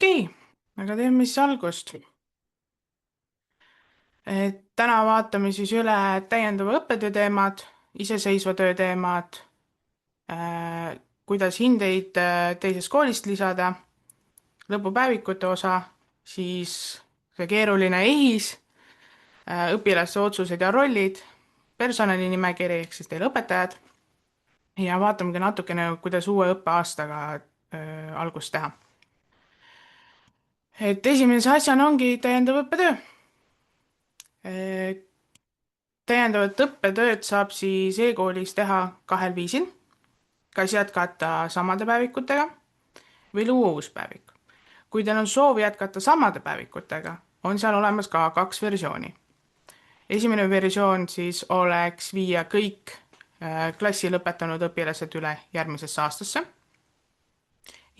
Okei, aga teeme siis algust. Täna vaatame siis üle täiendava õppetöö teemad, iseseisva töö teemad, kuidas hindeid teisest koolist lisada, lõpupäevikute osa, siis see keeruline EHIS, õpilaste otsused ja rollid, personalinimekiri ehk siis teile õpetajad ja vaatame ka natukene, kuidas uue õppeaastaga algust teha. Esimese asjana ongi täiendav õppetöö. Täiendavat õppetööd saab siis e-koolis teha kahel viisil, kas jätkata samade päevikutega või luua uus päevik. Kui teil on soov jätkata samade päevikutega, on seal olemas ka kaks versiooni. Esimene versioon siis oleks viia kõik klassi lõpetanud õpilased üle järgmisesse aastasse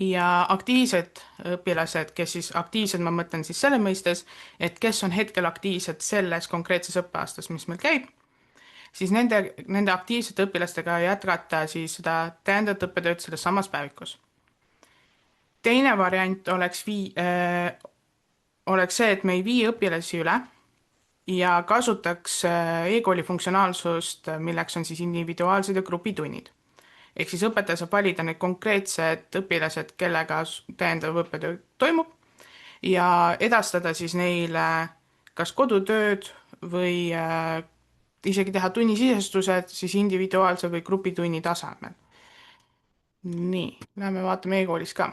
ja aktiivsed õpilased, kes siis aktiivsed, ma mõtlen siis selle mõistes, et kes on hetkel aktiivsed selles konkreetses õppeaastas, mis meil käib, siis nende aktiivsete õpilastega jätkata siis seda täiendavat õppetööd selles samas päevikus. Teine variant oleks see, et me ei vii õpilasi üle ja kasutaks e-kooli funktsionaalsust, milleks on siis individuaalsed ja grupitunnid. Ehk siis õpetaja saab valida need konkreetsed õpilased, kellega täiendav õppetöö toimub ja edastada siis neile kas kodutööd või isegi teha tunnisisestused siis individuaalse või grupitunni tasemel. Nii, lähme vaatame e-koolis ka.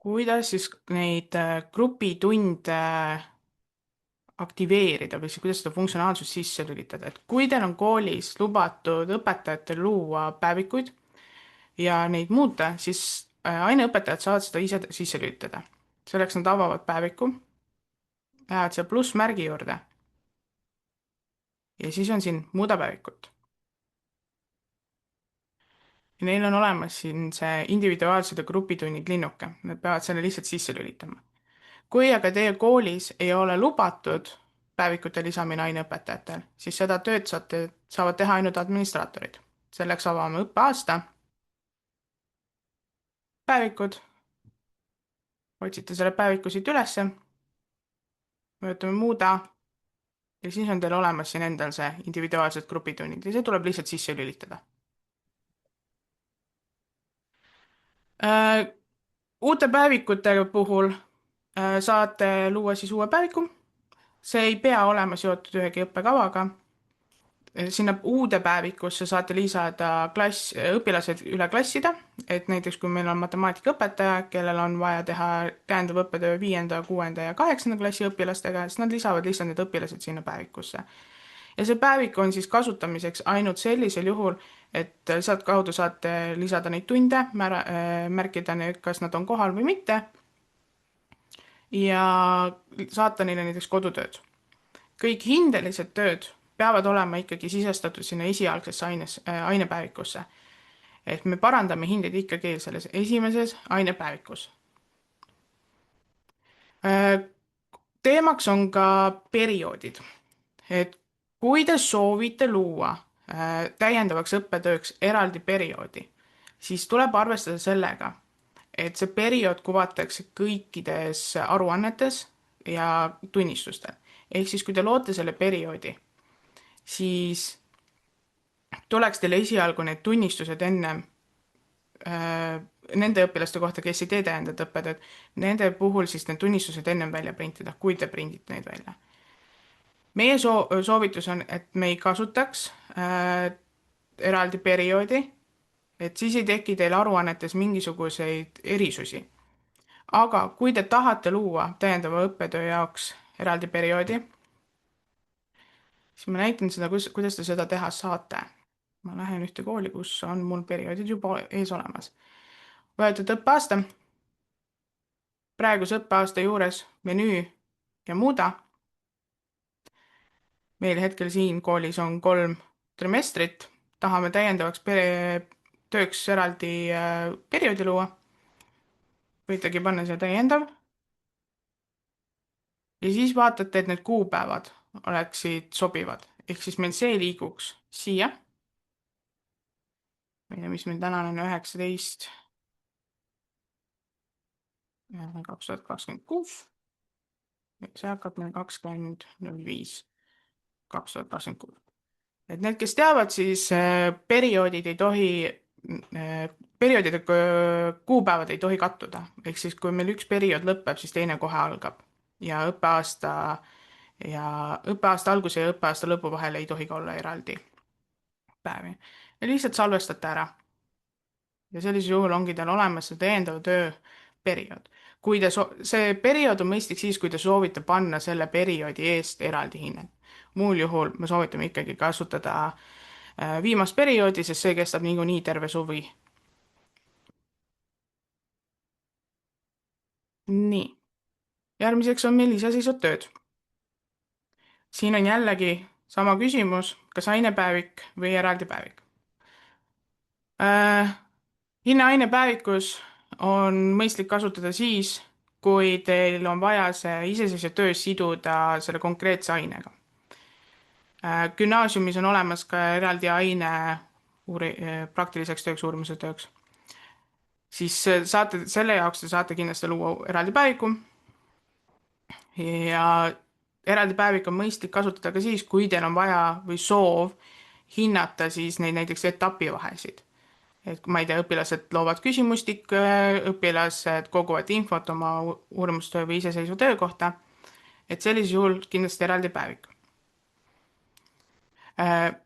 Kuidas siis neid grupitunde aktiveerida või siis kuidas seda funktsionaalsust sisse lülitada, et kui teil on koolis lubatud õpetajatel luua päevikuid ja neid muuta, siis aineõpetajad saavad seda ise sisse lülitada. Selleks nad avavad päeviku, lähevad siia plussmärgi juurde ja siis on siin muuda päevikut. Ja neil on olemas siin see individuaalsed ja grupitunnid linnuke, nad peavad selle lihtsalt sisse lülitama. Kui aga teie koolis ei ole lubatud päevikute lisamine aineõpetajatel, siis seda tööd saavad teha ainult administraatorid. Selleks avame õppeaasta, päevikud, otsite selle päeviku siit ülesse, vajutame muuda ja siis on teil olemas siin endal see individuaalsed grupitunnid ja see tuleb lihtsalt sisse lülitada. Uute päevikute puhul saate luua siis uue päeviku. See ei pea olema seotud ühegi õppekavaga. Sinna uude päevikusse saate lisada õpilased üle klassida, et näiteks kui meil on matemaatikaõpetaja, kellel on vaja teha täiendav õppetöö 5., 6. ja 8. klassi õpilastega, siis nad lisavad lihtsalt need õpilased sinna päevikusse. Ja see päevik on siis kasutamiseks ainult sellisel juhul, et sealt kaudu saate lisada neid tunde, märkida need, kas nad on kohal või mitte ja saata neile näiteks kodutööd. Kõik hindelised tööd peavad olema ikkagi sisestatud sinna esialgsesse ainepäevikusse. Et me parandame hindeid ikkagi selles esimeses ainepäevikus. Teemaks on ka perioodid. Et kui te soovite luua täiendavaks õppetööks eraldi perioodi, siis tuleb arvestada sellega, et see periood kuvatakse kõikides aruannetes ja tunnistustel. Ehk siis, kui te loote selle perioodi, siis tuleks teile esialgu need tunnistused ennem nende õpilaste kohta, kes ei tee täiendavat õppetööd, nende puhul siis need tunnistused ennem välja printida, kui te prindite neid välja. Meie soovitus on, et me ei kasutaks eraldi perioodi, et siis ei teki teil aruannetes mingisuguseid erisusi. Aga kui te tahate luua täiendava õppetöö jaoks eraldi perioodi, siis ma näitan seda, kuidas te seda teha saate. Ma lähen ühte kooli, kus on mul perioodid juba ees olemas. Vajutad õppeaasta. Praeguse õppeaasta juures menüü ja muuda. Meil hetkel siin koolis on 3 trimestrit. Tahame täiendavaks tööks eraldi perioodi luua. Võitegi panna siia täiendav. Ja siis vaatate, et need kuupäevad oleksid sobivad. ehk siis meil see liiguks siia, mis meil täna on 19, 2026. see hakkab meil 20.05, 2026. et need, kes teavad, siis perioodid ei tohi, perioodide kuupäevad ei tohi kattuda. ehk siis, kui meil üks periood lõpeb, siis teine kohe algab. ja õppeaasta alguse ja õppeaasta lõpu vahel ei tohi ka olla eraldi päevi. ja lihtsalt salvestate ära. ja sellisel juhul ongi teil olemas see täiendava töö periood. kui te see periood on mõistlik siis, kui te soovite panna selle perioodi eest eraldi hinnet. muul juhul me soovitame ikkagi kasutada viimast perioodi, sest see kestab niikuinii terve suvi. nii, järgmiseks on meil iseseisvad tööd. siin on jällegi sama küsimus, kas ainepäevik või eraldi päevik. Hinne-ainepäevikus on mõistlik kasutada siis, kui teil on vaja see iseseisev töö siduda selle konkreetse ainega. Gümnaasiumis on olemas ka eraldi aine praktiliseks tööks, uurimuse tööks. siis saate, selle jaoks te saate kindlasti luua eraldi päeviku. ja eraldi päevik on mõistlik kasutada ka siis, kui teil on vaja või soov hinnata siis neid näiteks etapivahesid. et ma ei tea, õpilased loovad küsimustikke, õpilased koguvad infot oma uurimustöö või iseseisva töö kohta, et sellisel juhul kindlasti eraldi päevik.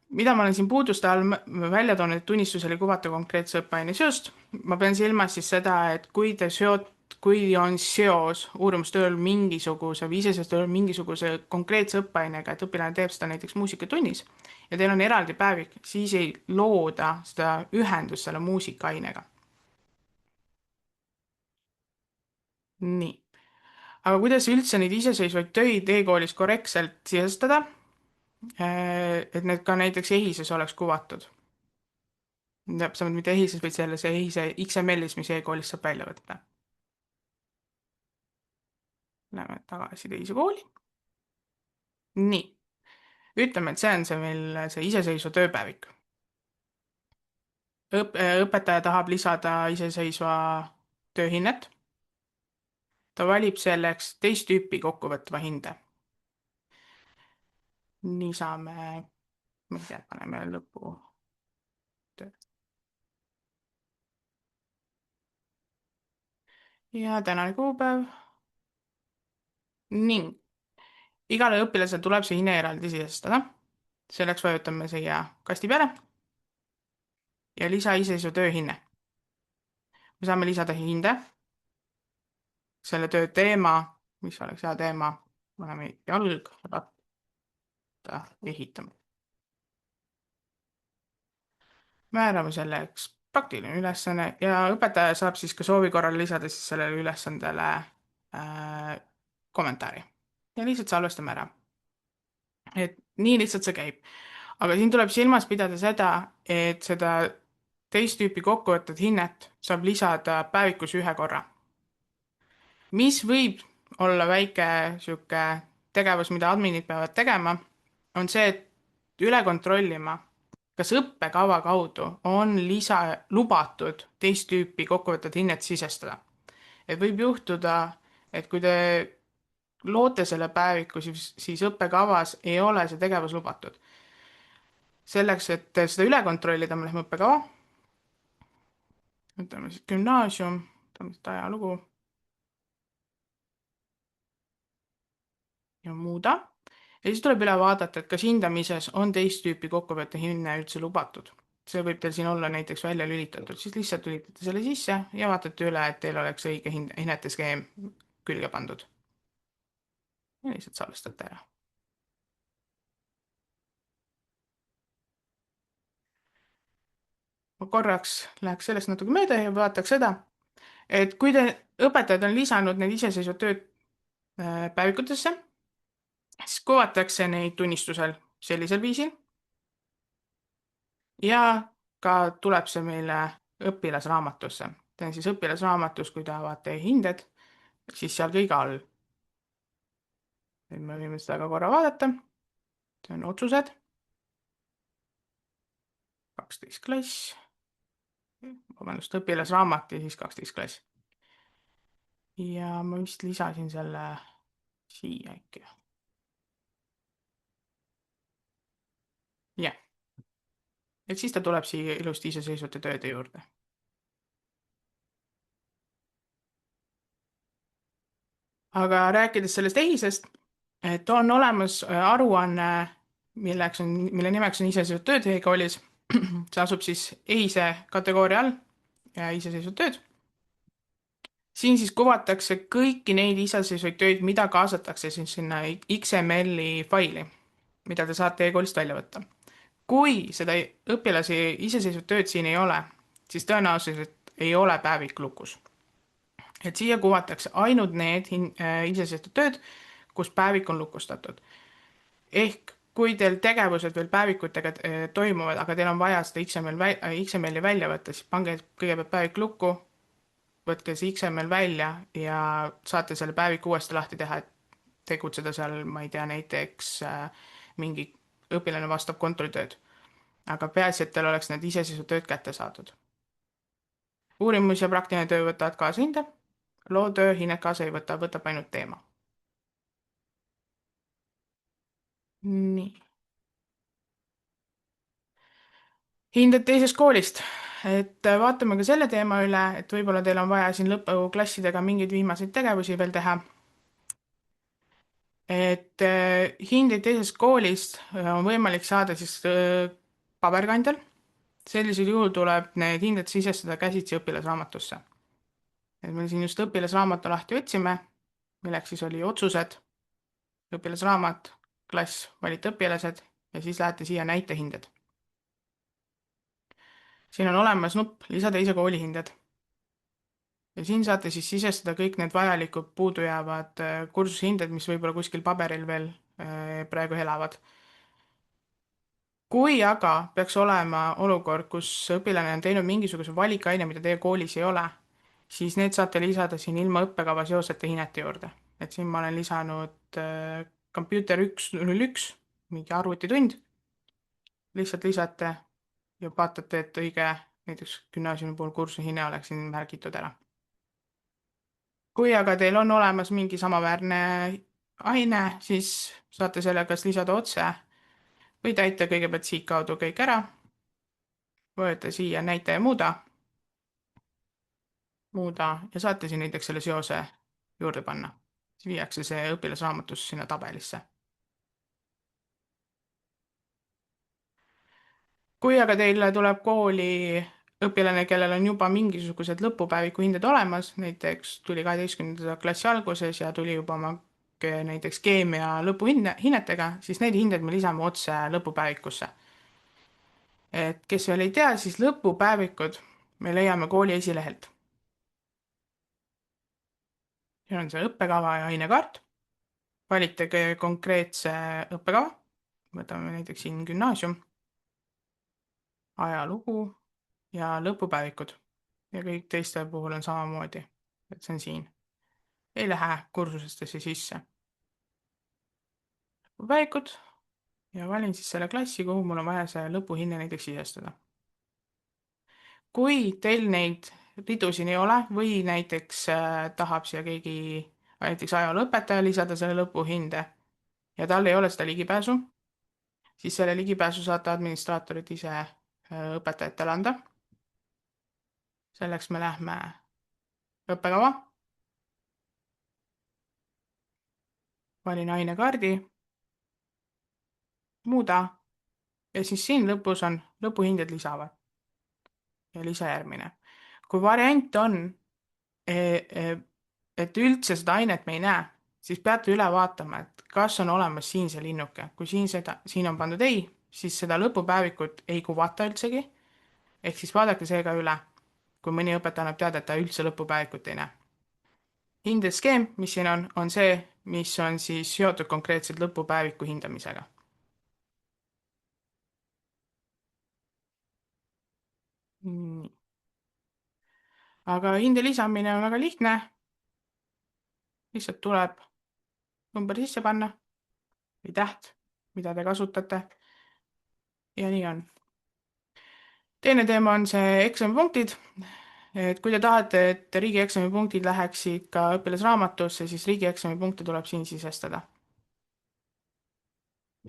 Mida ma olen siin puuduste all välja toonud, et tunnistusel ei kuvata konkreetse õppeaine seost. ma pean silmas siis seda, et kui on seos uurimustööl mingisuguse või iseseisvustööl mingisuguse konkreetse õppeainega, et õpilane teeb seda näiteks muusikatunnis ja teil on eraldi päevik, siis ei looda seda ühendust selle muusikaainega. nii, aga kuidas üldse neid iseseisvaid töid e-koolis korrektselt sisestada, et need ka näiteks EHIS-es oleks kuvatud? täpsemalt mitte EHIS-es, vaid selles EHIS-e XML-is, mis e-koolis saab välja võtta. Läheme tagasi teise kooli. nii, ütleme, et see on see meil see iseseisva tööpäevik. Õpetaja tahab lisada iseseisva tööhinnet. ta valib selleks teist tüüpi kokkuvõtva hinde. nii saame, ma ei tea, paneme lõpu töö. ja tänane kuupäev. ning igale õpilasele tuleb see hinne eraldi sisestada. selleks vajutame siia kasti peale ja lisa iseseisva tööhinne. me saame lisada hinde, selle töö teema, mis oleks hea teema, paneme jalgratta ehitamine. määrame selleks praktiline ülesanne ja õpetaja saab siis ka soovi korral lisada siis sellele ülesandele kommentaari ja lihtsalt salvestame ära. et nii lihtsalt see käib. aga siin tuleb silmas pidada seda, et seda teist tüüpi kokkuvõtted hinnet saab lisada päevikus ühe korra. mis võib olla väike sihuke tegevus, mida adminid peavad tegema, on see, et üle kontrollima, kas õppekava kaudu on lubatud teist tüüpi kokkuvõtted hinnet sisestada. et võib juhtuda, et kui te loote selle päeviku, siis õppekavas ei ole see tegevus lubatud. selleks, et seda üle kontrollida, me läheme õppekava. ütleme siis gümnaasium, ütleme siis ajalugu. ja muuda. ja siis tuleb üle vaadata, et kas hindamises on teist tüüpi kokkuvõtte hinne üldse lubatud. see võib teil siin olla näiteks välja lülitatud, siis lihtsalt lülitate selle sisse ja vaatate üle, et teil oleks õige hinnete skeem külge pandud. ja lihtsalt salvestate ära. ma korraks läheks sellest natuke mööda ja vaataks seda, et kui õpetajad on lisanud need iseseisvad tööd päevikutesse, siis kuvatakse neid tunnistusel sellisel viisil. ja ka tuleb see meile õpilasraamatusse. teen siis õpilasraamatus, kui tahavad hinded, siis seal kõige all. nüüd me võime seda ka korra vaadata. see on otsused, 12 klass, vabandust, õpilasraamat ja siis 12 klass. ja ma vist lisasin selle siia äkki. jah, et siis ta tuleb siia ilusti iseseisvate tööde juurde. aga rääkides sellest EHIS-est, et on olemas aruanne, mille nimeks on iseseisvad tööd e-koolis. see asub siis EHIS-e kategooria all ja iseseisvad tööd. siin siis kuvatakse kõiki neid iseseisvaid töid, mida kaasatakse siis sinna XML-i faili, mida te saate e-koolist välja võtta. kui seda õpilase iseseisvat tööd siin ei ole, siis tõenäoliselt ei ole päevik lukus. et siia kuvatakse ainult need iseseisvad tööd, kus päevik on lukustatud. ehk kui teil tegevused veel päevikutega toimuvad, aga teil on vaja seda XML-i välja võtta, siis pange kõigepealt päevik lukku, võtke see XML välja ja saate selle päeviku uuesti lahti teha, et tegutseda seal, ma ei tea, näiteks mingi õpilane vastab kontoritööd. aga peaasi, et teil oleks need iseseisvad tööd kätte saadud. uurimus ja praktiline töö võtavad kaashinde, lootöö hinnet kaasa ei võta, võtab ainult teema. nii. hinded teisest koolist, et vaatame ka selle teema üle, et võib-olla teil on vaja siin lõpuklassidega mingeid viimaseid tegevusi veel teha. et hindeid teisest koolist on võimalik saada siis paberkandjal. sellisel juhul tuleb need hinded sisestada käsitsi õpilasraamatusse. et me siin just õpilasraamatu lahti otsime, milleks siis oli otsused, õpilasraamat, klass, valite õpilased ja siis lähete siia näitehinded. siin on olemas nupp lisa teise kooli hinded. ja siin saate siis sisestada kõik need vajalikud puudujäävad kursusehinded, mis võib-olla kuskil paberil veel praegu elavad. kui aga peaks olema olukord, kus õpilane on teinud mingisuguse valikaine, mida teie koolis ei ole, siis need saate lisada siin ilma õppekava seoseta hinnete juurde. et siin ma olen lisanud Computer 101, mingi arvutitund, lihtsalt lisate ja vaatate, et õige näiteks gümnaasiumi puhul kursuse hinne oleks siin märgitud ära. kui aga teil on olemas mingi samaväärne aine, siis saate selle kas lisada otse või täita kõigepealt siitkaudu kõik ära, võeta siia näitaja muuda ja saate siin näiteks selle seose juurde panna. siis viiakse see õpilasraamatus sinna tabelisse. kui aga teile tuleb kooli õpilane, kellel on juba mingisugused lõpupäeviku hinded olemas, näiteks tuli 12. klassi alguses ja tuli juba oma näiteks keemia lõpuhinnetega, siis need hinded me lisame otse lõpupäevikusse. et kes veel ei tea, siis lõpupäevikud me leiame kooli esilehelt. siin on see õppekava ja ainekaart. valite konkreetse õppekava, võtame näiteks siin gümnaasium, ajalugu ja lõpupäevikud ja kõik teiste puhul on samamoodi, et see on siin. ei lähe kursusestesse sisse. päevikud ja valin siis selle klassi, kuhu mul on vaja see lõpuhinne näiteks sisestada. kui teil neid ridu siin ei ole või näiteks tahab siia keegi, näiteks ajalooõpetaja lisada selle lõpuhinde ja tal ei ole seda ligipääsu, siis selle ligipääsu saate administraatorid ise õpetajatele anda. selleks me lähme õppekava, valin ainekaardi, muuda ja siis siin lõpus on lõpuhinded lisavad ja lisa järgmine. kui variant on, et üldse seda ainet me ei näe, siis peate üle vaatama, et kas on olemas siin see linnuke. kui siin on pandud ei, siis seda lõpupäevikut ei kuvata üldsegi. ehk siis vaadake see ka üle, kui mõni õpetaja annab teada, et ta üldse lõpupäevikut ei näe. hindeskeem, mis siin on see, mis on siis seotud konkreetselt lõpupäeviku hindamisega. nii. aga hinde lisamine on väga lihtne. lihtsalt tuleb number sisse panna või täht mida te kasutate. ja nii on. teine teema on see eksamipunktid. et kui te tahate, et riigieksami punktid läheksid ka õpilasraamatusse, siis riigieksami punkte tuleb siin sisestada.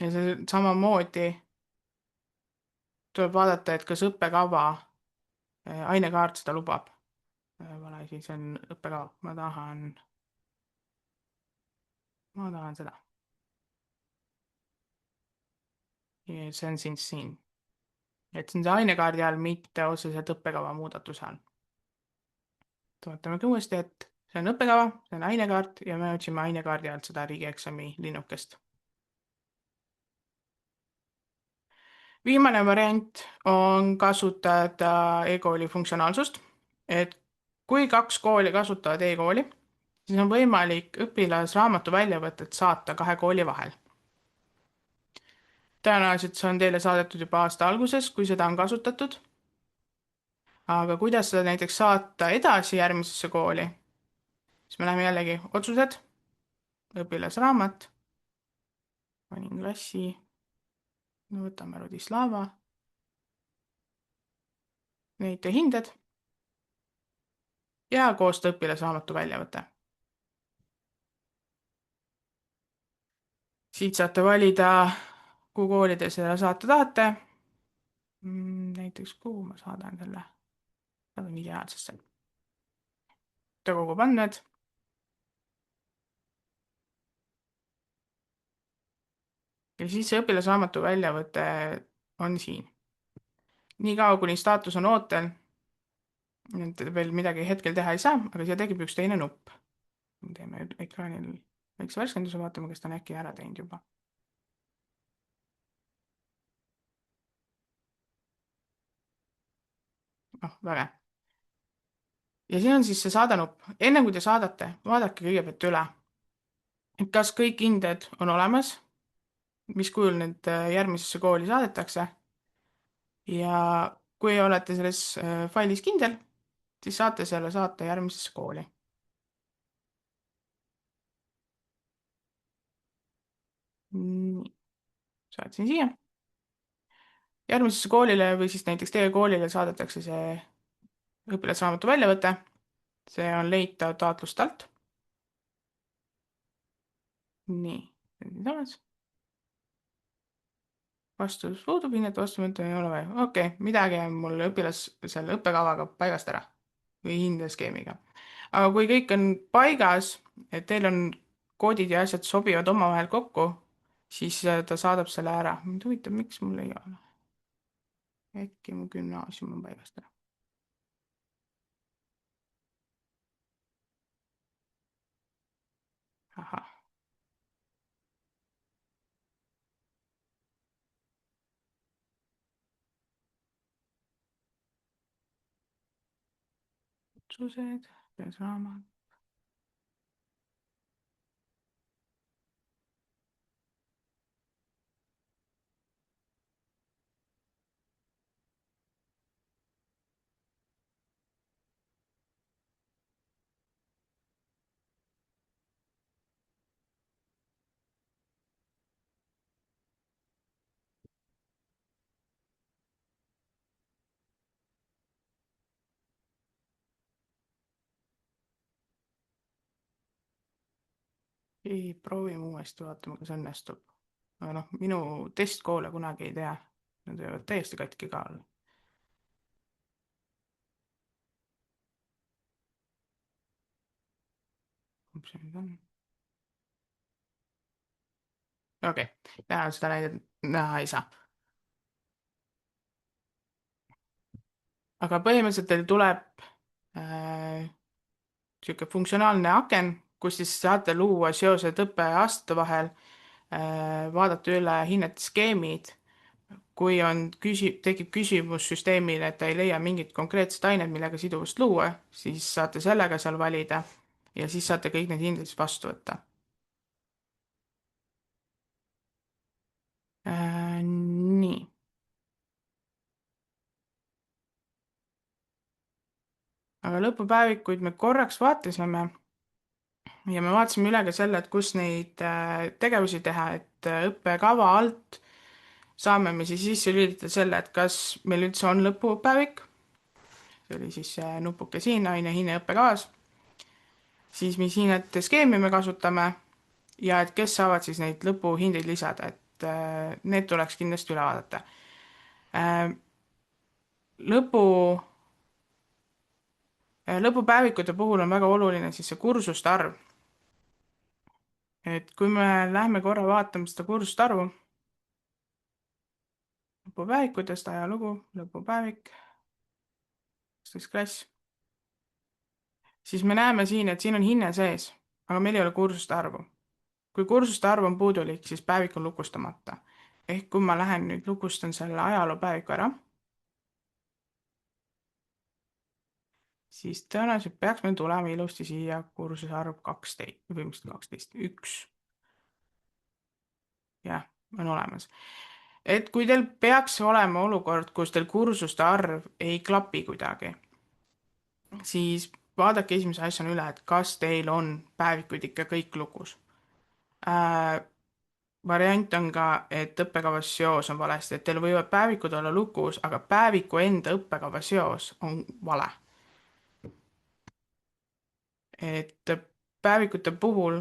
ja see samamoodi tuleb vaadata, et kas õppekava, ainekaart seda lubab. vale asi, see on õppekava, ma tahan seda. Ja see on siin. et see on see ainekaardi all, mitte otseselt õppekava muudatuse all. Vaatame uuesti, et see on õppekava, see on ainekaart ja me otsime ainekaardi alt seda riigieksami linnukest. viimane variant on kasutada e-kooli funktsionaalsust, et kui kaks kooli kasutavad e-kooli, siis on võimalik õpilasraamatu väljavõtet saata kahe kooli vahel. tõenäoliselt see on teile saadetud juba aasta alguses, kui seda on kasutatud. aga kuidas seda näiteks saata edasi järgmisesse kooli, siis me läheme jällegi otsused, õpilasraamat, panin klassi, võtame Rodislava, näitehinded ja koosta õpilasraamatu väljavõte. siit saate valida, kuhu kooli te seda saata tahate. näiteks kuhu ma saadan selle, saadan ideaalsesse. ta kogub andmed. ja siis see õpilasraamatu väljavõte on siin. niikaua, kuni staatus on ootel, et veel midagi hetkel teha ei saa, aga siia tekib üks teine nupp. teeme ekraanil väikse värskenduse, vaatame, kas ta on äkki ära teinud juba. väge. ja siin on siis see saada nupp. enne kui te saadate, vaadake kõigepealt üle, et kas kõik hinded on olemas, mis kujul need järgmisesse kooli saadetakse. ja kui olete selles failis kindel, siis saate selle saata järgmisesse kooli. nii, saatsin siia. järgmisesse koolile või siis näiteks teie koolile saadetakse see õpilasraamatu väljavõte. see on leitav taotlust alt. nii, siinsamas. vastus puudub, hinnet vastuvõttu ei ole vaja. okei, midagi on mul selle õppekavaga paigast ära või hindeskeemiga. aga kui kõik on paigas, et teil on koodid ja asjad sobivad omavahel kokku, siis ta saadab selle ära. mind huvitab, miks mul ei ole. äkki mu gümnaasium on paigast ära. ahah. otsused, raamat. ei, proovime uuesti, vaatame, kas õnnestub. aga noh, minu testkoole kunagi ei tea. Nad võivad täiesti katki ka olla. mis see nüüd on? okei, täna seda näidet näha ei saa. aga põhimõtteliselt teil tuleb niisugune funktsionaalne aken, kus siis saate luua seosed õppeaastate vahel, vaadata üle hinnete skeemid. kui on tekib küsimus süsteemile, et ta ei leia mingit konkreetset ainet, millega siduvust luua, siis saate sellega seal valida ja siis saate kõik need hinded siis vastu võtta. nii. aga lõpupäevikuid me korraks vaatasime. ja me vaatasime üle ka selle, et kus neid tegevusi teha, et õppekava alt saame me siis sisse lülitada selle, et kas meil üldse on lõpupäevik, see oli siis see nupuke siin, aine hinne õppekavas, siis mis hinnete skeemi me kasutame ja et kes saavad siis neid lõpuhindeid lisada, et need tuleks kindlasti üle vaadata. Äh, lõpu, lõpupäevikute puhul on väga oluline siis see kursuste arv. Et kui me lähme korra vaatama seda kursuste arvu, lõpupäevikutest ajalugu, lõpupäevik, 11. klass, siis me näeme siin, et siin on hinne sees, aga meil ei ole kursuste arvu. Kui kursuste arv on puudulik, siis päevik on lukustamata. Ehk kui ma lähen nüüd lukustan selle ajaloopäeviku ära, siis tõenäoliselt peaks meil tulema ilusti siia kursuse arv 12, või mis 12, 1. Jah, on olemas. Et kui teil peaks olema olukord, kus teil kursuste arv ei klapi kuidagi, siis vaadake esimese asjana üle, et kas teil on päevikuid ikka kõik lukus. Variant on ka, et õppekava seos on valesti, et teil võivad päevikud olla lukus, aga päeviku enda õppekava seos on vale. Et päevikute puhul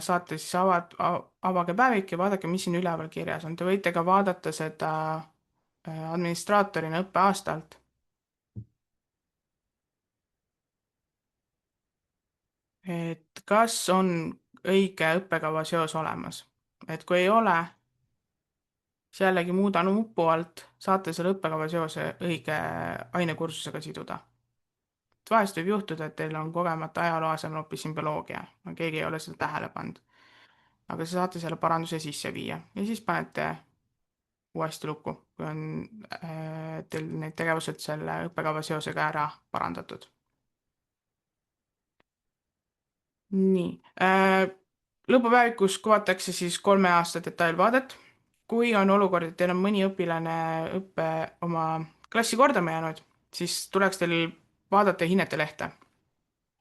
saate siis avage päevik ja vaadake, mis siin üleval kirjas on. Te võite ka vaadata seda administraatorina õppeaastalt. Et kas on õige õppekava seos olemas. Et kui ei ole, siis jällegi muuda nupu alt, saate selle õppekava seose õige ainekursusega siduda. Et vahest võib juhtuda, et teil on kogemata ajaloo asemel hoopis siin bioloogia, keegi ei ole seda tähele pannud. Aga sa saate selle paranduse sisse viia ja siis panete uuesti lukku, kui on teil need tegevused selle õppekava seosega ära parandatud. Nii, lõpupäevikus kuvatakse siis 3 aasta detailvaadet. Kui on olukord, et teil on mõni õpilane oma klassi kordama jäänud, siis tuleks teil vaadata hinnete lehte.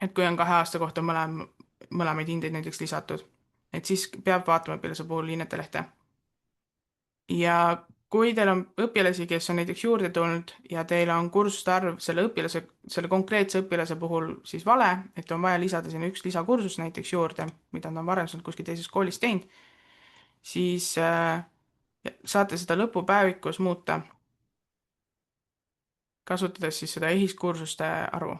Et kui on 2 aasta kohta mõlemaid hindeid näiteks lisatud, et siis peab vaatama õpilase puhul hinnete lehte. Ja kui teil on õpilasi, kes on näiteks juurde tulnud ja teil on kursuste arv selle konkreetse õpilase puhul siis vale, et on vaja lisada sinna üks lisakursus näiteks juurde, mida nad on varem kuskil teises koolis teinud, siis saate seda lõpupäevikus muuta, kasutades siis seda EHIS-kursuste arvu.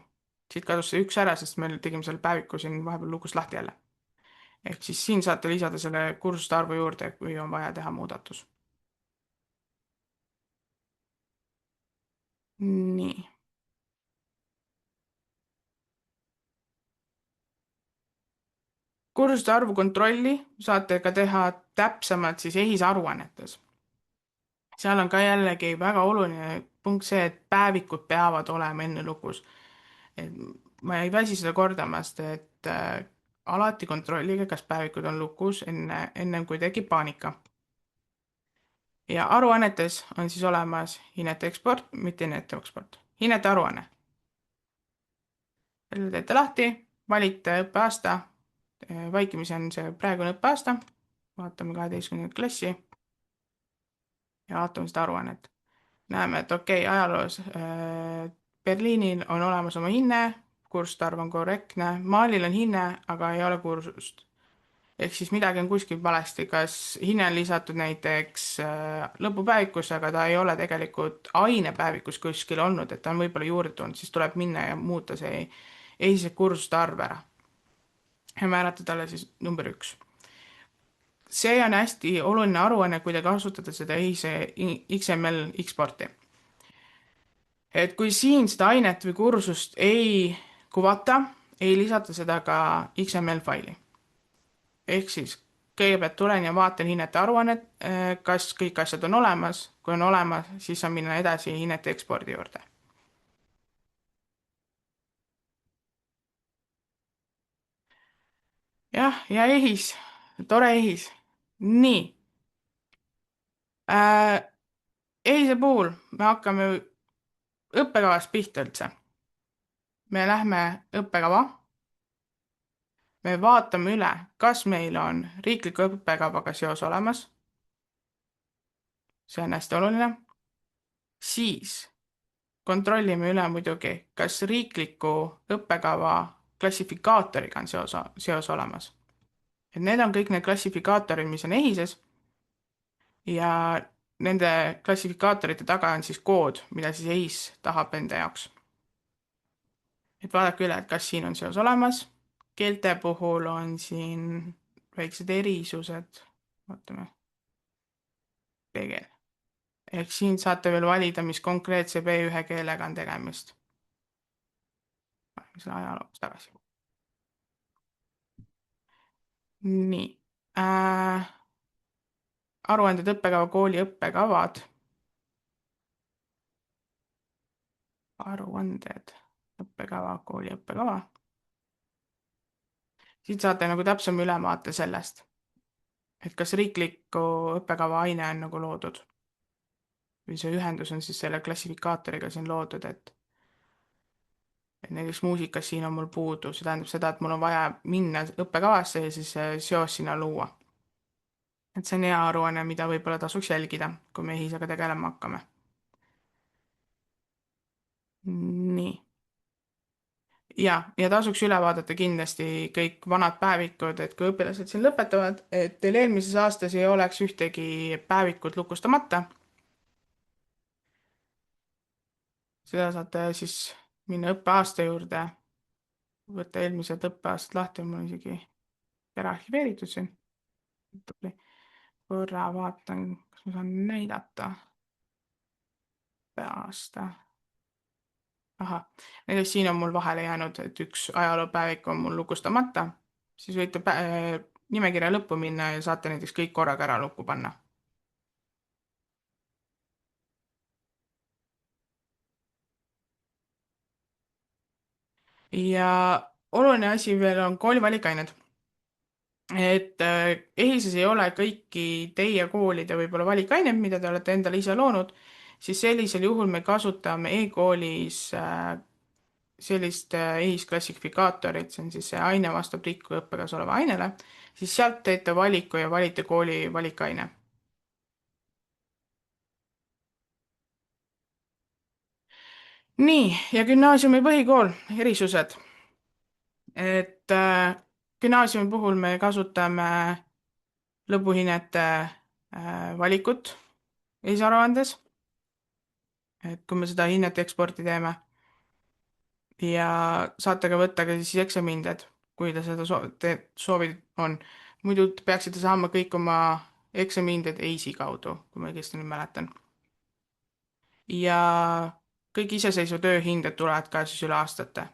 Siit kadus see üks ära, sest me tegime selle päeviku siin vahepeal lukust lahti jälle. Ehk siis siin saate lisada selle kursuste arvu juurde, kui on vaja teha muudatus. Nii. Kursuste arvu kontrolli saate ka teha täpsemalt siis EHIS aruannetes. Seal on ka jällegi väga oluline punkt see, et päevikud peavad olema enne lukus. Et ma ei väsi seda kordamast, et alati kontrollige, kas päevikud on lukus enne kui tekib paanika. Ja aruannetes on siis olemas hinnete eksport, mitte hinnete eksport, hinnete aruanne. Selle teete lahti, valite õppeaasta, vaikimisi on see praegune õppeaasta, vaatame 12. klassi ja vaatame seda aruannet. Näeme, et okei, ajaloos Berliinil on olemas oma hinne, kursuste arv on korrektne, Malil on hinne, aga ei ole kursust. Ehk siis midagi on kuskil valesti, kas hinne on lisatud näiteks lõpupäevikusse, aga ta ei ole tegelikult ainepäevikus kuskil olnud, et ta on võib-olla juurde tulnud, siis tuleb minna ja muuta see EHIS-e kursuste arv ära. Ja määrata talle siis number 1. See on hästi oluline aruanne, kui te kasutate seda EHIS-e XML eksporti. Et kui siin seda ainet või kursust ei kuvata, ei lisata seda ka XML faili. Ehk siis kõigepealt tulen ja vaatan hinnete aruannet, kas kõik asjad on olemas. Kui on olemas, siis saan minna edasi hinnete ekspordi juurde. Jah, ja EHIS, tore EHIS. Nii. EHIS-e puhul me hakkame õppekavast pihta üldse. Me lähme õppekava. me vaatame üle, kas meil on riikliku õppekavaga seos olemas, see on hästi oluline, siis kontrollime üle muidugi, kas riikliku õppekava klassifikaatoriga on seos olemas. Et need on kõik need klassifikaatorid, mis on EHIS-es ja nende klassifikaatorite taga on siis kood, mida siis EHIS tahab enda jaoks. Et vaadake üle, et kas siin on seos olemas. Keelte puhul on siin väiksed erisused. Vaatame. Tegel. Ehk siin saate veel valida, mis konkreetse B1 keelega on tegemist. Paneme selle ajalooks tagasi. Nii. Aruanded õppekava kooli õppekavad. Aruanded õppekava kooli õppekava. Siit saate nagu täpsem ülevaate sellest, et kas riikliku õppekava aine on nagu loodud või see ühendus on siis selle klassifikaatoriga siin loodud, et näiteks muusikas siin on mul puudu, see tähendab seda, et mul on vaja minna õppekavasse ja siis seos sinna luua. Et see on hea aruanne, mida võib-olla tasuks jälgida, kui me EHIS-ega tegelema hakkame. Nii. Ja tasuks üle vaadata kindlasti kõik vanad päevikud, et kui õpilased siin lõpetavad, et teil eelmises aastas ei oleks ühtegi päevikut lukustamata. Seda saate siis minna õppeaasta juurde, võtta eelmised õppeaastad lahti, mul on isegi ära arhiveeritud siin. Korra vaatan, kas ma saan näidata. Õppeaasta. Ahah, näiteks siin on mul vahele jäänud, et üks ajaloopäevik on mul lukustamata, siis võite nimekirja lõppu minna ja saate näiteks kõik korraga ära lukku panna. Ja oluline asi veel on kooli valikained. Et EHIS-es ei ole kõiki teie koolide võib-olla valikained, mida te olete endale ise loonud, siis sellisel juhul me kasutame e-koolis sellist EHIS klassifikaatorit, see on siis see aine vastab riikliku õppekavas oleva ainele, siis sealt teete valiku ja valite kooli valikaine. Nii, ja gümnaasiumi põhikool, erisused. Et gümnaasiumi puhul me kasutame lõpuhinnete valikut eesaruandes, et kui me seda hinnet eksporti teeme. Ja saate ka võtta ka siis eksamihinded, kui te seda soovid on. Muidu peaksite saama kõik oma eksamihinded EIS-i kaudu, kui ma õigesti nüüd mäletan. Ja kõik iseseisva töö hinded tulevad ka siis üle aastate.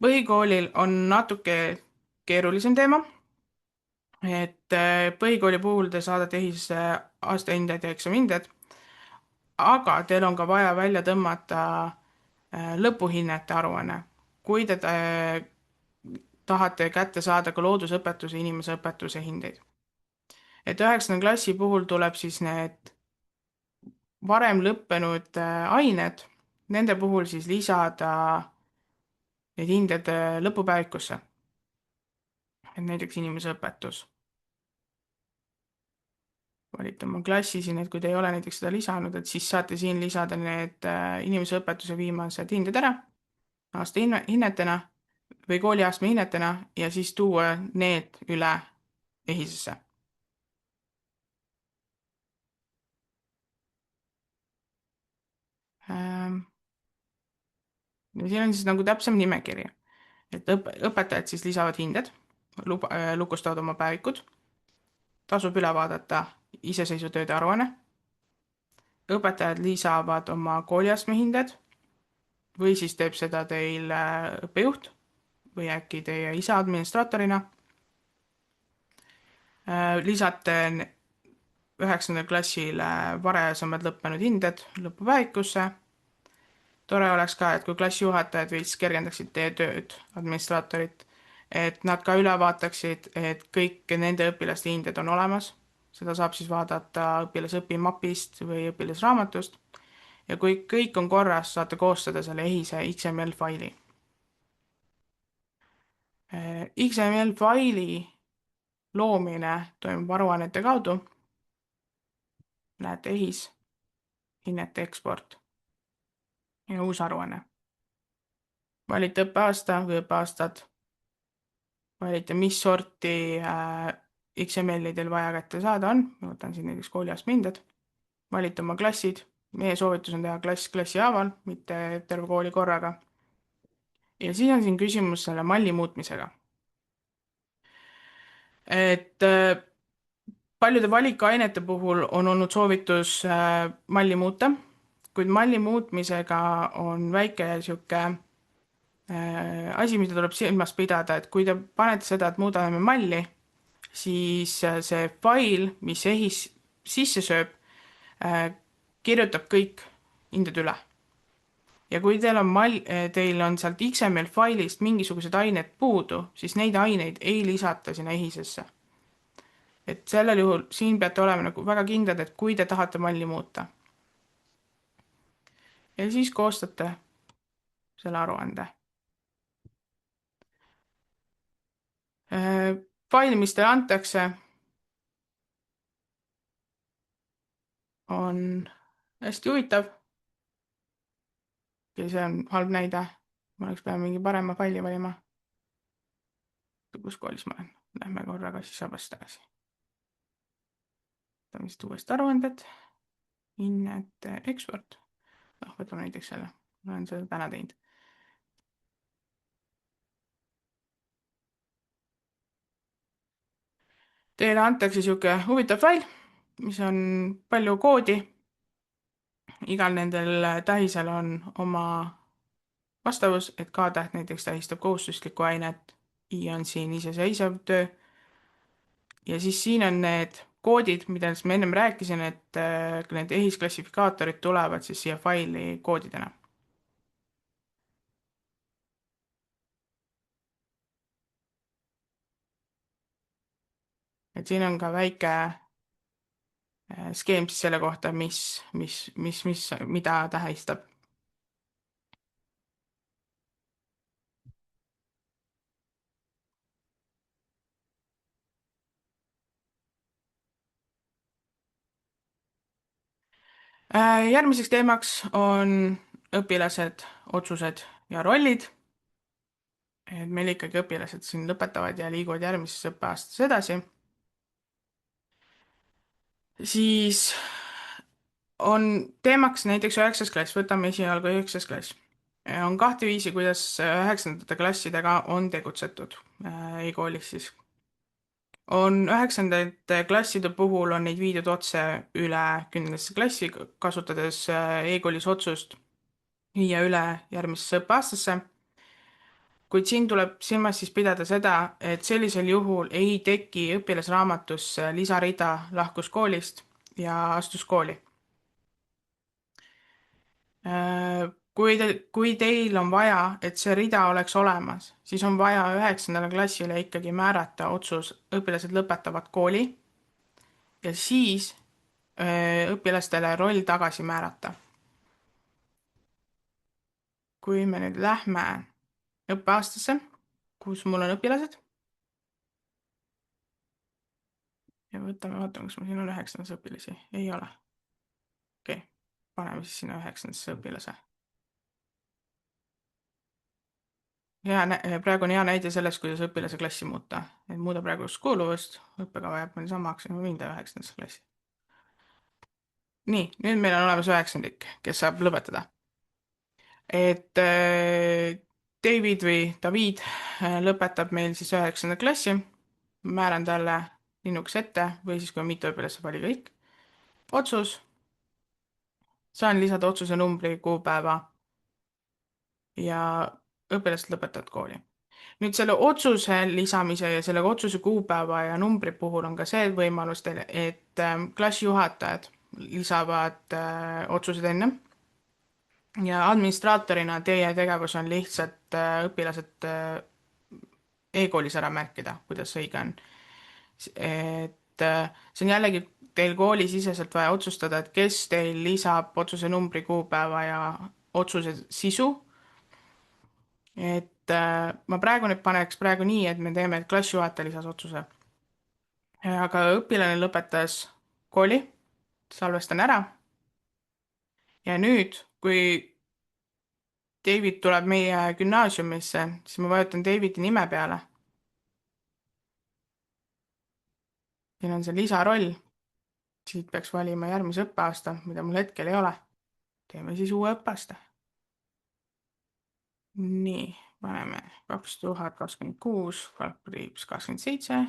Põhikoolil on natuke keerulisem teema, et põhikooli puhul te saadate EHIS-esse aastahinded ja eksamihinded, aga teil on ka vaja välja tõmmata lõpuhinnete aruanne, kui te tahate kätte saada ka loodusõpetuse, inimeseõpetuse hindeid. Et 9. klassi puhul tuleb siis need varem lõppenud ained, nende puhul siis lisada need hinded lõpupäevikusse. Et näiteks inimeseõpetus. Valite oma klassi siin, et kui te ei ole näiteks seda lisanud, et siis saate siin lisada need inimeseõpetuse viimased hinded ära aasta hinnetena või kooliastme hinnetena ja siis tuua need üle EHIS-esse. Ja siin on siis nagu täpsem nimekiri, et õpetajad siis lisavad hinded, lukustavad oma päevikud, tasub üle vaadata iseseisvutööde aruanne, õpetajad lisavad oma kooliastme hinded või siis teeb seda teil õppejuht või äkki teie isa administraatorina. Lisate 9. klassile varasemad lõppenud hinded lõpupäevikusse. Tore oleks ka, et kui klassijuhatajad veits kergendaksid teie tööd, administraatorit, et nad ka üle vaataksid, et kõik nende õpilaste hinded on olemas. Seda saab siis vaadata õpilasõpimapist või õpilasraamatust. Ja kui kõik on korras, saate koostada selle EHIS-e XML faili. XML faili loomine toimub aruannete kaudu. Näete EHIS, hinnete eksport ja uus aruanne. Valite õppeaasta või õppeaastad. Valite, mis sorti XML-i teil vaja kätte saada on. Ma võtan siin näiteks kooliastmehinded. Valite oma klassid. Meie soovitus on teha klass klassi haaval, mitte terve kooli korraga. Ja siis on siin küsimus selle malli muutmisega. Et paljude valikainete puhul on olnud soovitus malli muuta, kuid malli muutmisega on väike sihuke asi, mida tuleb silmas pidada, et kui te panete seda, et muudame malli, siis see fail, mis EHIS sisse sööb, kirjutab kõik hinded üle. Ja kui teil on sealt XML failist mingisugused ained puudu, siis neid aineid ei lisata sinna EHIS-esse. Et sellel juhul siin peate olema nagu väga kindlad, et kui te tahate malli muuta. Ja siis koostate selle aruande. Fail, mis teile antakse, on hästi huvitav. Ja see on halb näide. Ma oleks pidanud mingi parema faili valima. Kus koolis ma olen? Lähme korraga siis sabast tagasi. Võtame siis uuesti aruanded. Hinnete eksport. Võtame näiteks selle. Ma olen seda täna teinud. Teile antakse sihuke huvitav fail, mis on palju koodi. Igal nendel tähisel on oma vastavus, et K-täht näiteks tähistab kohustuslikku ainet, I on siin iseseisev töö. Ja siis siin on need koodid, millest ma ennem rääkisin, et need EHIS klassifikaatorid tulevad siis siia faili koodidena. Et siin on ka väike skeem siis selle kohta, mida tähistab. Järgmiseks teemaks on õpilased, otsused ja rollid. Et meil ikkagi õpilased siin lõpetavad ja liiguvad järgmises õppeaastas edasi. Siis on teemaks näiteks 9. klass, võtame esialgu 9. klass. On kahte viisi, kuidas 9. klassidega on tegutsetud e-koolis siis. On 9. klasside puhul on neid viidud otse üle 10. klassi, kasutades e-koolis otsust viia üle järgmisesse õppeaastasse. Kuid siin tuleb silmas siis pidada seda, et sellisel juhul ei teki õpilasraamatusse lisarida lahkus koolist ja astus kooli. Kui teil on vaja, et see rida oleks olemas, siis on vaja 9. klassile ikkagi määrata otsus, õpilased lõpetavad kooli ja siis õpilastele roll tagasi määrata. Kui me nüüd lähme õppeaastasse, kus mul on õpilased ja vaatame, kas mul siin on 9. õpilasi. Ei ole. Okei, paneme siis sinna 9. õpilase. Praegu on hea näide sellest, kuidas õpilase klassi muuta. Et muuda praegu kuuluvust, õppekava jääb meil samaks ja ma võin teha 9. klassi. Nii, nüüd meil on olemas 9. kes saab lõpetada. Et David või David lõpetab meil siis 9. klassi. Määran talle linnuks ette või siis kui on mitu õpilast, vali kõik. Otsus. Saan lisada otsuse numbri, kuupäeva ja õpilased lõpetavad kooli. Nüüd selle otsuse lisamise ja selle otsuse kuupäeva ja numbri puhul on ka see võimalus teil, et klassijuhatajad lisavad otsused enne. Ja administraatorina teie tegevus on lihtsalt õpilased e-koolis ära märkida, kuidas see õige on. Et see on jällegi teil koolisiseselt vaja otsustada, et kes teil lisab otsuse numbri, kuupäeva ja otsuse sisu. Et ma praegu nüüd paneks praegu nii, et me teeme, et klassijuhataja lisas otsuse. Aga õpilane lõpetas kooli, salvestan ära ja nüüd, kui David tuleb meie gümnaasiumisse, siis ma vajutan Davidi nime peale. siin on see lisaroll, siit peaks valima järgmise õppeaasta, mida mul hetkel ei ole. teeme siis uue õppeaasta. nii, paneme 2026, kaldkriips 27,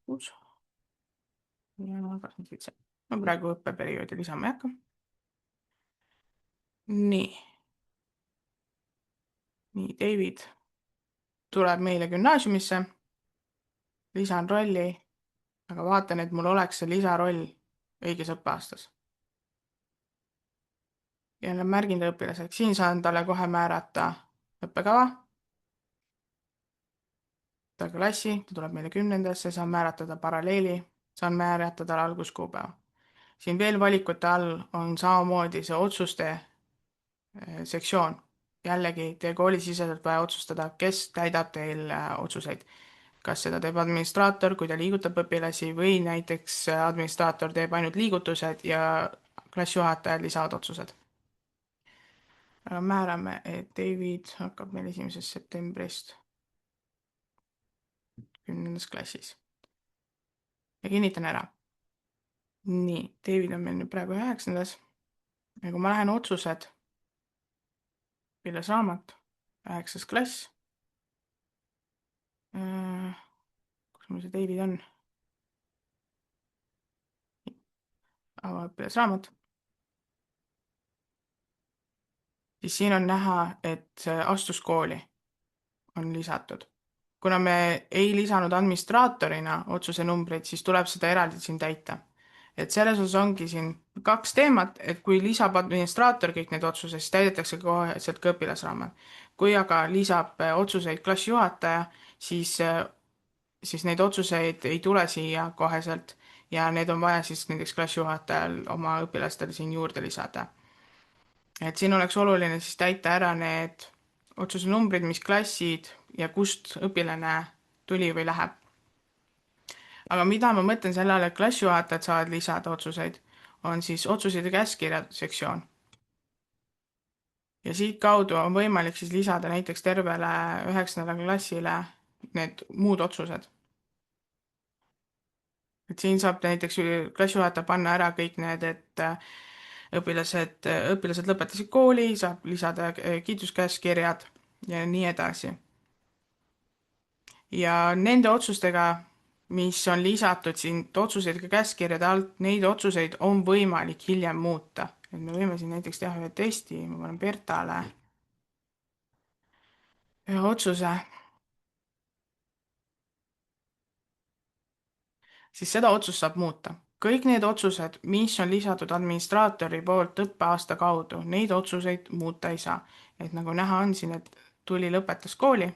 6 ja 27. ma praegu õppeperioodi lisama ei hakka. nii, David tuleb meile gümnaasiumisse, lisan rolli, aga vaatan, et mul oleks see lisaroll õiges õppeaastas. ja märgin ta õpilaseks, siin saan talle kohe määrata õppekava, ta klassi, ta tuleb meile 10-ndasse, saan määratleda paralleeli, saan määratleda alguskuupäeva. siin veel valikute all on samamoodi see otsuste sektsioon. jällegi, teie koolisiseselt vaja otsustada, kes täidab teil otsuseid. kas seda teeb administraator, kui ta liigutab õpilasi, või näiteks administraator teeb ainult liigutused ja klassijuhatajad lisavad otsused. määrame, et David hakkab meil 1. septembrist 10. klassis. ja kinnitan ära. nii, David on meil nüüd praegu 9. ja kui ma lähen otsused, õpilasraamat, 9. klass. kus mul see David on? õpilasraamat. siis siin on näha, et see astus kooli on lisatud. kuna me ei lisanud administraatorina otsuse numbreid, siis tuleb seda eraldi siin täita. et selles osas ongi siin 2 teemat, et kui lisab administraator kõik need otsused, siis täidetakse koheselt ka õpilasraamat. kui aga lisab otsuseid klassijuhataja, siis neid otsuseid ei tule siia koheselt ja need on vaja siis näiteks klassijuhatajal oma õpilastele siin juurde lisada. et siin oleks oluline siis täita ära need otsuse numbrid, mis klassid ja kust õpilane tuli või läheb. aga mida ma mõtlen selle all, et klassijuhatajad saavad lisada otsuseid, on siis otsused ja käskkirjad sektsioon. ja siit kaudu on võimalik siis lisada näiteks tervele 9. klassile need muud otsused. et siin saab näiteks klassijuhataja panna ära kõik need, et õpilased lõpetasid kooli, saab lisada kiituskäskkirjad ja nii edasi. ja nende otsustega, mis on lisatud siin otsuseid ka käskkirjade alt, neid otsuseid on võimalik hiljem muuta. et me võime siin näiteks teha ühe testi, ma panen Bertale ühe otsuse, siis seda otsust saab muuta. kõik need otsused, mis on lisatud administraatori poolt õppeaasta kaudu, neid otsuseid muuta ei saa. et nagu näha on siin, et tuli lõpetas kooli.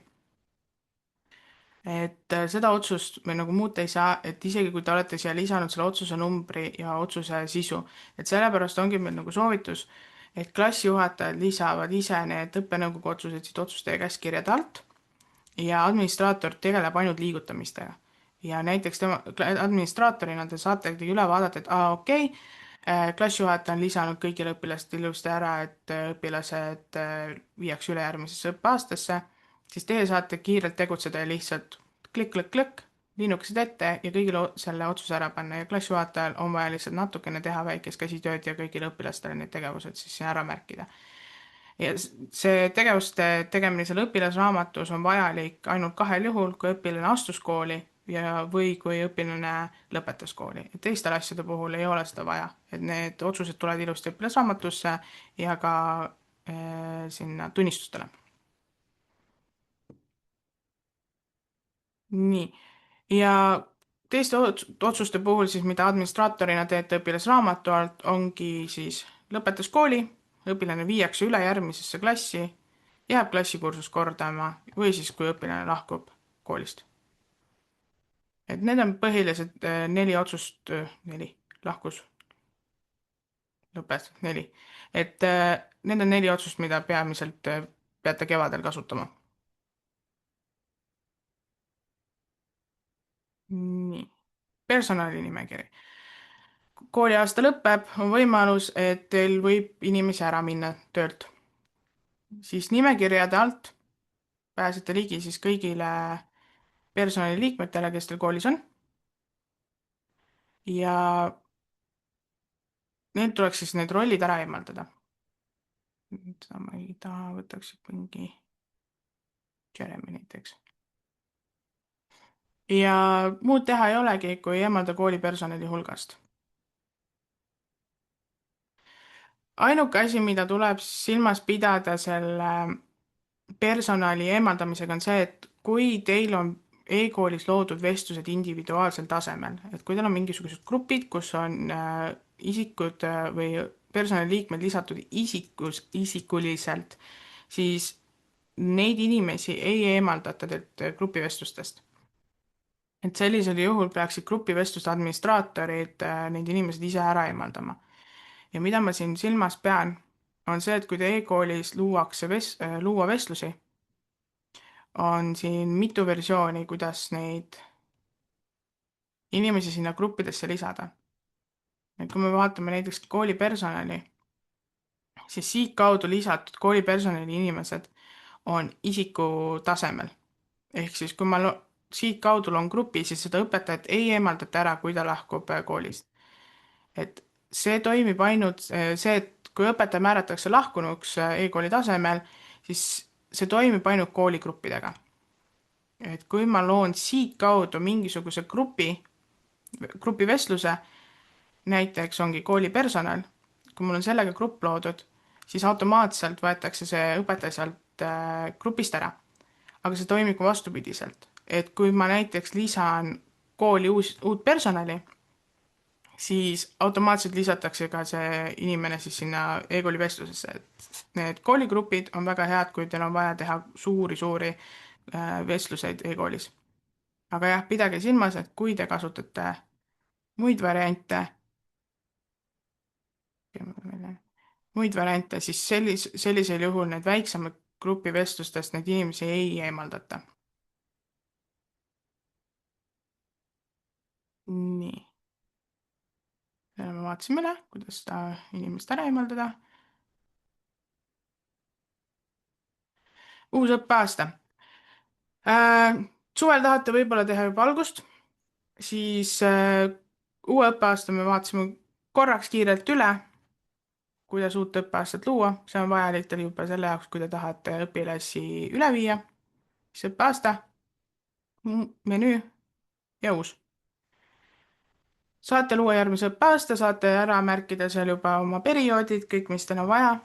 et seda otsust me nagu muuta ei saa, et isegi kui te olete siia lisanud selle otsuse numbri ja otsuse sisu, et sellepärast ongi meil nagu soovitus, et klassijuhatajad lisavad ise need õppenõukogu otsused siit otsuste ja käskkirjade alt ja administraator tegeleb ainult liigutamistega. ja näiteks tema administraatorina te saategi üle vaadata, et okei, klassijuhataja on lisanud kõigile õpilastele ilusti ära, et õpilased viiakse üle järgmisesse õppeaastasse, siis teie saate kiirelt tegutseda ja lihtsalt klikk-klikk-klikk, linnukesed ette ja kõigile selle otsuse ära panna ja klassijuhatajal on vaja lihtsalt natukene teha väikest käsitööd ja kõigile õpilastele need tegevused siis siin ära märkida. ja see tegevuste tegemine seal õpilasraamatus on vajalik ainult 2 juhul, kui õpilane astus kooli või kui õpilane lõpetas kooli. et teistel asjade puhul ei ole seda vaja, et need otsused tulevad ilusti õpilasraamatusse ja ka sinna tunnistustele. nii, ja teiste otsuste puhul siis, mida administraatorina teete õpilasraamatu alt, ongi siis lõpetas kooli, õpilane viiakse üle järgmisesse klassi, jääb klassikursus kordama või siis, kui õpilane lahkub koolist. et need on põhilised 4 otsust, 4 lahkus. lõpetasid 4. et need on 4 otsust, mida peamiselt peate kevadel kasutama. nii, personalinimekiri. kooliaasta lõpeb, on võimalus, et teil võib inimesi ära minna töölt. siis nimekirjade alt pääsete ligi siis kõigile personaliliikmetele, kes teil koolis on. ja neil tuleks siis need rollid ära eemaldada. seda ma ei taha, võtaks mingi Jeremy näiteks. ja muud teha ei olegi, kui eemalda koolipersonali hulgast. ainuke asi, mida tuleb silmas pidada selle personali eemaldamisega, on see, et kui teil on e-koolis loodud vestlused individuaalsel tasemel, et kui teil on mingisugused grupid, kus on isikud või personaliliikmed lisatud isikuliselt, siis neid inimesi ei eemaldata teilt grupivestlustest. et sellisel juhul peaksid grupivestluste administraatorid neid inimesed ise ära eemaldama. ja mida ma siin silmas pean, on see, et kui te e-koolis luua vestlusi, on siin mitu versiooni, kuidas neid inimesi sinna gruppidesse lisada. et kui me vaatame näiteks koolipersonali, siis siitkaudu lisatud koolipersonali inimesed on isiku tasemel. ehk siis, kui ma siitkaudu loon grupi, siis seda õpetajat ei eemaldata ära, kui ta lahkub koolist. et see toimib ainult see, et kui õpetaja määratakse lahkunuks e-kooli tasemel, siis see toimib ainult kooligruppidega. et kui ma loon siitkaudu mingisuguse grupivestluse, näiteks ongi koolipersonal, kui mul on sellega grupp loodud, siis automaatselt võetakse see õpetaja sealt grupist ära. aga see toimib ka vastupidiselt, et kui ma näiteks lisan kooli uut personali, siis automaatselt lisatakse ka see inimene siis sinna e-kooli vestlusesse, et need kooligrupid on väga head, kui teil on vaja teha suuri vestluseid e-koolis. aga jah, pidage silmas, et kui te kasutate muid variante, siis sellisel juhul need väiksemad grupivestlustest neid inimesi ei eemaldata. nii. me vaatasime üle, kuidas seda inimest ära eemaldada. uus õppeaasta. suvel tahate võib-olla teha juba algust, siis uue õppeaasta me vaatasime korraks kiirelt üle, kuidas uut õppeaastat luua. see on vajalik teil juba selle jaoks, kui te tahate õpilasi üle viia. siis õppeaasta, menüü ja uus. saate luua järgmise õppeaasta, saate ära märkida seal juba oma perioodid, kõik, mis teil on vaja.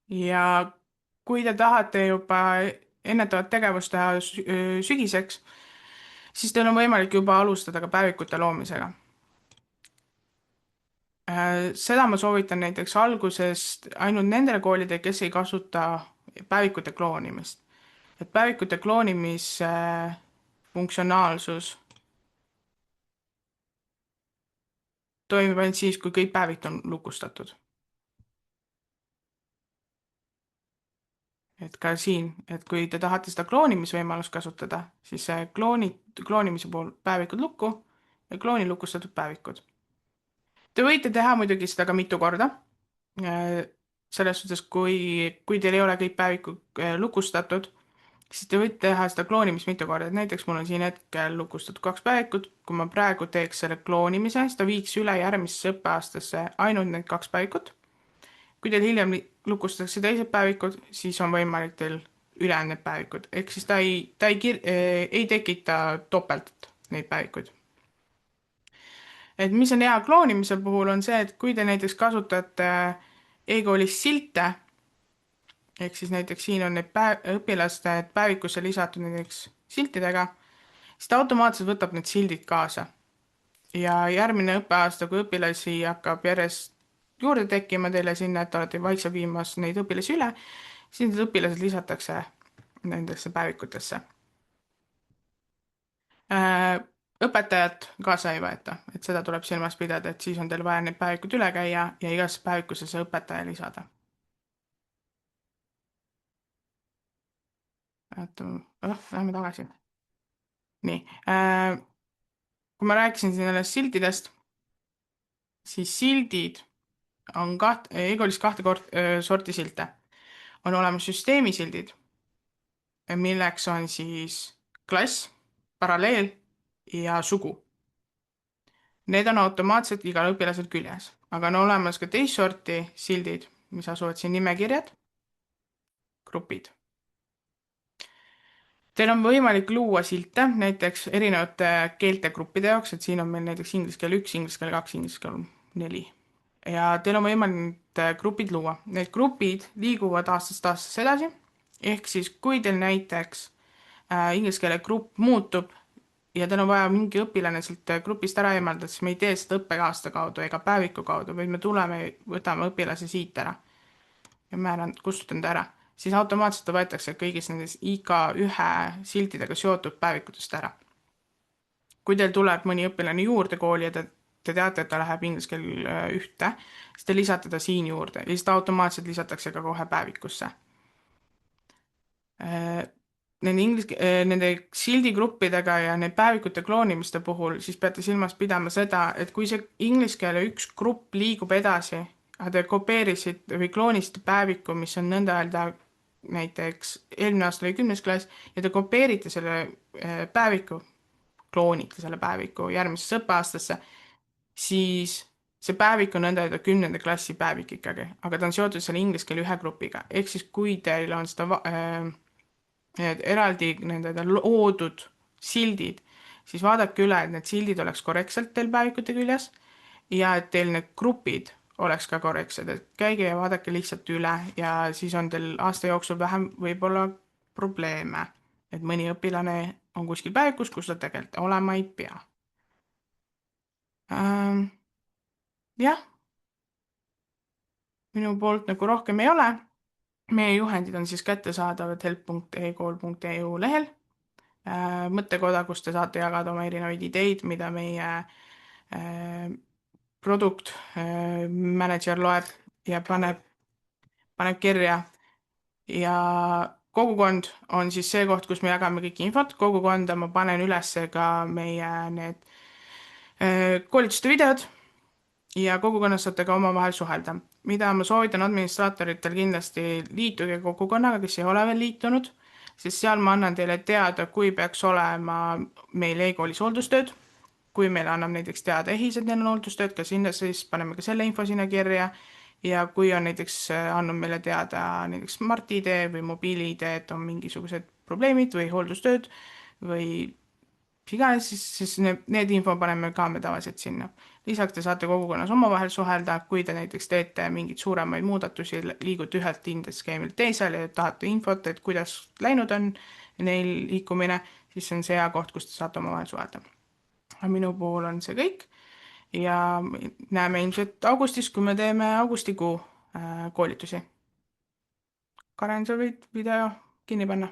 ja kui te tahate juba ennetavat tegevust teha sügiseks, siis teil on võimalik juba alustada ka päevikute loomisega. seda ma soovitan näiteks algusest ainult nendele koolidele, kes ei kasuta päevikute kloonimist. et päevikute kloonimise funktsionaalsus toimib ainult siis, kui kõik päevikud on lukustatud. et ka siin, et kui te tahate seda kloonimisvõimalust kasutada, siis kloonimise puhul päevikud lukku ja klooni lukustatud päevikud. Te võite teha muidugi seda ka mitu korda. selles suhtes, kui teil ei ole kõik päevikud lukustatud, siis te võite teha seda kloonimist mitu korda, et näiteks mul on siin hetkel lukustatud 2 päevikut, kui ma praegu teeks selle kloonimise, siis ta viiks üle järgmisse õppeaastasse ainult need 2 päevikut. kui teil hiljem lukustatakse teised päevikud, siis on võimalik teil ülejäänud päevikud, ehk siis ta ei tekita topelt neid päevikuid. et mis on hea kloonimise puhul, on see, et kui te näiteks kasutate e-koolis silte, ehk siis näiteks siin on need õpilaste päevikusse lisatud näiteks siltidega, siis ta automaatselt võtab need sildid kaasa. ja järgmine õppeaasta, kui õpilasi hakkab järjest juurde tekkima teile sinna, et te olete vaikselt viimas neid õpilasi üle, siis need õpilased lisatakse nendesse päevikutesse. õpetajat kaasa ei võeta, et seda tuleb silmas pidada, et siis on teil vaja need päevikud üle käia ja igasse päevikusse see õpetaja lisada. et lähme tagasi. nii kui ma rääkisin siin nendest siltidest, siis sildid on e-koolis sorti silte. on olemas süsteemisildid, milleks on siis klass, paralleel ja sugu. Need on automaatselt igal õpilasel küljes, aga on olemas ka teist sorti sildid, mis asuvad siin nimekirjad, grupid. Teil on võimalik luua silte näiteks erinevate keeltegruppide jaoks, et siin on meil näiteks inglise keel 1, inglise keel 2, inglise keel 4. ja teil on võimalik need grupid luua. Need grupid liiguvad aastast aastasse edasi, ehk siis kui teil näiteks inglise keele grupp muutub ja teil on vaja mingi õpilane sealt grupist ära eemaldada, siis me ei tee seda õppeaasta kaudu ega päeviku kaudu, vaid me tuleme, võtame õpilase siit ära ja kustutan ta ära, siis automaatselt ta võetakse kõigist nendest iga ühe siltidega seotud päevikutest ära. kui teil tuleb mõni õpilane juurde kooli ja te teate, et ta läheb inglise keel 1, siis te lisate ta siin juurde ja siis ta automaatselt lisatakse ka kohe päevikusse. Nende sildigruppidega ja need päevikute kloonimiste puhul, siis peate silmas pidama seda, et kui see inglise keele 1 grupp liigub edasi, aga te kopeerisite või kloonisite päeviku, mis on nõnda öelda näiteks eelmine aasta oli 10. klass ja te kopeerite selle päeviku, kloonite selle päeviku järgmisesse õppeaastasse, siis see päevik on nõnda öelda 10. klassi päevik ikkagi, aga ta on seotud selle inglise keele 1 grupiga, ehk siis kui teil on seda need eraldi nende loodud sildid, siis vaadake üle, et need sildid oleks korrektselt teil päevikute küljes ja et teil need grupid oleks ka korrektsed, et käige ja vaadake lihtsalt üle ja siis on teil aasta jooksul vähem võib-olla probleeme, et mõni õpilane on kuskil päevikus, kus ta tegelikult olema ei pea. Jah, minu poolt nagu rohkem ei ole. meie juhendid on siis kättesaadavad help.ekool.eu lehel. mõttekoda, kus te saate jagada oma erinevaid ideid, mida meie produkt manager loeb ja paneb kirja. ja kogukond on siis see koht, kus me jagame kõik infot. kogukonda ma panen üles ka meie need koolituste videod ja kogukonnas saate ka omavahel suhelda. mida ma soovitan administraatoritel kindlasti, liituge kogukonnaga, kes ei ole veel liitunud, sest seal ma annan teile teada, kui peaks olema meil e-koolis hooldustööd. kui meile annab näiteks teada EHIS, et neil on hooldustööd, ka sinna siis paneme ka selle info sinna kirja. ja kui on näiteks andnud meile teada näiteks Smart-ID või mobiil-ID, et on mingisugused probleemid või hooldustööd või iganes, siis need info paneme ka me tavaliselt sinna. lisaks te saate kogukonnas omavahel suhelda, kui te näiteks teete mingeid suuremaid muudatusi, liigute ühelt hindeskeemilt teisele ja tahate infot, et kuidas läinud on neil liikumine, siis see on see hea koht, kus te saate omavahel suhelda. minu puhul on see kõik ja näeme ilmselt augustis, kui me teeme augustikuu koolitusi. Karen, sa võid video kinni panna?